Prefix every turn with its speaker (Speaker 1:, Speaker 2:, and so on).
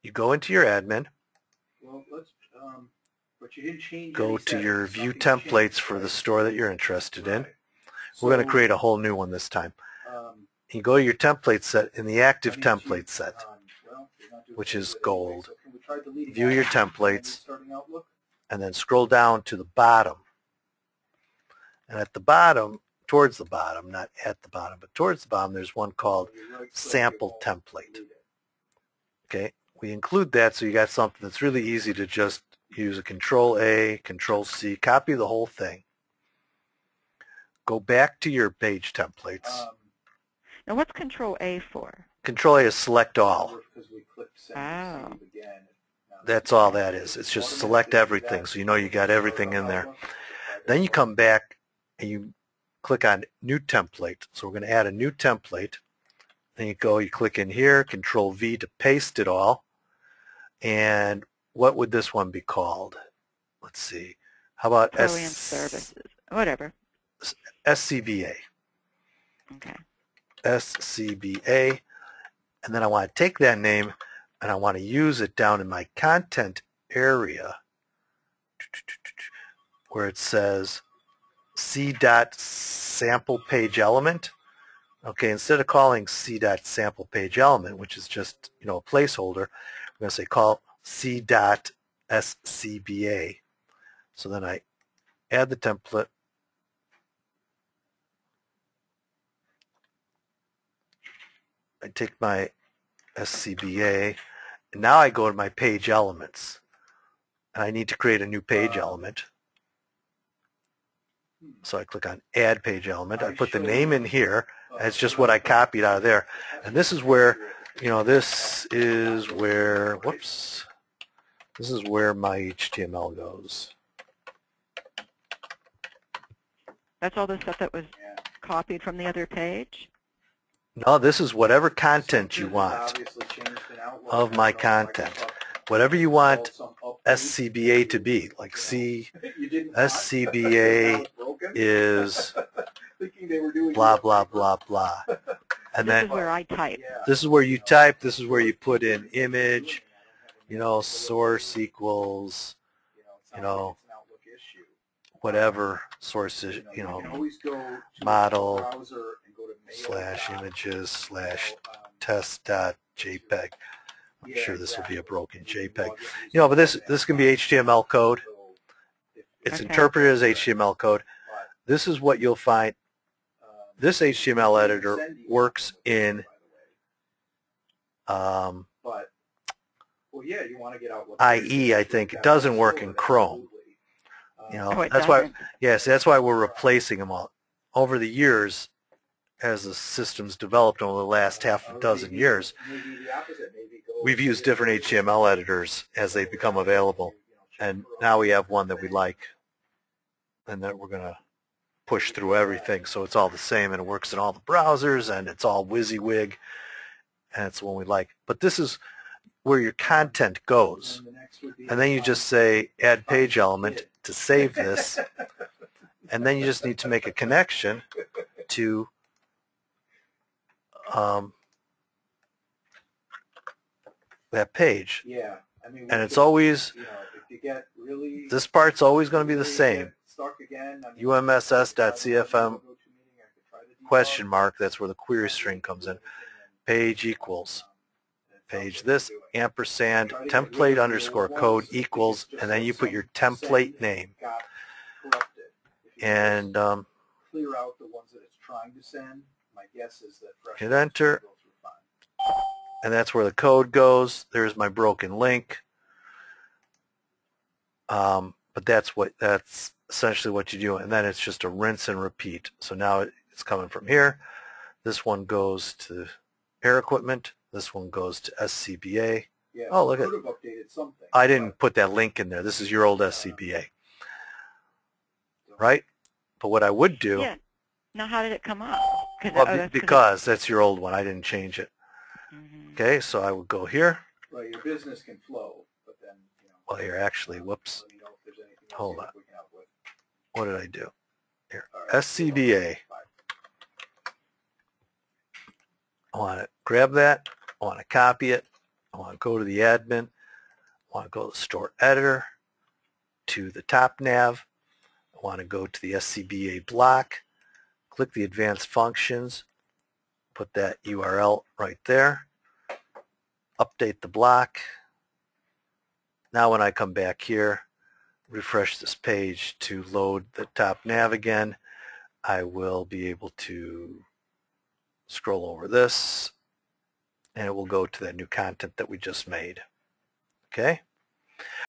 Speaker 1: you go into your admin,
Speaker 2: Well, but you didn't change
Speaker 1: go
Speaker 2: any
Speaker 1: to your
Speaker 2: settings.
Speaker 1: view
Speaker 2: Nothing
Speaker 1: templates
Speaker 2: changed,
Speaker 1: for
Speaker 2: right?
Speaker 1: the store that you're interested in.
Speaker 2: Right.
Speaker 1: We're going to create a whole new one this time. You go to your template set in the active template set, which is gold.
Speaker 2: So can we try deleting
Speaker 1: View your templates,
Speaker 2: starting Outlook?
Speaker 1: and then scroll down to the bottom. And at the bottom, towards the bottom, not at the bottom, but towards the bottom, there's one called sample template. Okay, we include that so you got something that's really easy to just use a Control-A, Control-C, copy the whole thing. Go back to your page templates.
Speaker 3: Now what's Control-A for?
Speaker 1: Control-A is select all.
Speaker 3: Oh.
Speaker 1: That's all that is. It's just select everything so you know you got everything in there. Then you come back and you click on New Template. So we're going to add a new template. Then you click in here, Control-V to paste it all. And what would this one be called? Let's see. How about
Speaker 3: Program Services? Whatever.
Speaker 1: SCBA.
Speaker 3: Okay.
Speaker 1: SCBA. And then I want to take that name and I want to use it down in my content area where it says C.sample page element. Okay, instead of calling C.sample page element, which is just, a placeholder, we're going to say call C.scba. So then I add the template. I take my SCBA, and now I go to my page elements. And I need to create a new page element. So I click on Add Page Element. I put the name in here. That's just what I copied out of there. And this is where, this is where my HTML goes.
Speaker 3: That's all the stuff that was copied from the other page?
Speaker 1: No, this is whatever content you want of my content. Whatever you want SCBA to be, like SCBA is blah, blah, blah, blah. And
Speaker 3: this is where I type.
Speaker 1: This is where you type. This is where you put in image, source equals, whatever source is, model / images / test.jpg. I'm sure this will be a broken JPEG. But this can be HTML code. It's interpreted as HTML code. This is what you'll find. This HTML editor works in IE, I think. It doesn't work in Chrome. That's why. Yes, that's why we're replacing them all. Over the years, as the system's developed over the last half a dozen years, we've used different HTML editors as they become available, and now we have one that we like, and that we're going to push through everything, so it's all the same, and it works in all the browsers, and it's all WYSIWYG, and it's the one we like. But this is where your content goes, and then you just say Add Page Element to save this, and then you just need to make a connection to that page.
Speaker 2: Yeah.
Speaker 1: And it's always, this part's always going to be the same. UMSS.cfm question mark, that's where the query string comes in. Page equals. Page this, ampersand, template underscore code equals, and then you put your template name. And
Speaker 2: clear out the ones that it's trying to send. My guess is that
Speaker 1: hit enter. And that's where the code goes. There's my broken link. But that's essentially what you do. And then it's just a rinse and repeat. So now it's coming from here. This one goes to Air Equipment. This one goes to SCBA.
Speaker 2: Yeah,
Speaker 1: oh, look at
Speaker 2: it.
Speaker 1: I didn't put that link in there. This is your old SCBA. Right? But what I would do...
Speaker 3: Yeah. Now how did it come up?
Speaker 1: Well, because that's your old one. I didn't change it.
Speaker 3: Mm-hmm.
Speaker 1: Okay, so I would go here.
Speaker 2: Well, your business can flow, but then,
Speaker 1: Well, here, actually, whoops. Hold on. What did I do? Here, SCBA. I want to grab that. I want to copy it. I want to go to the admin. I want to go to the store editor, to the top nav. I want to go to the SCBA block, click the advanced functions, put that URL right there, update the block. Now when I come back here, refresh this page to load the top nav again, I will be able to scroll over this and it will go to that new content that we just made. Okay?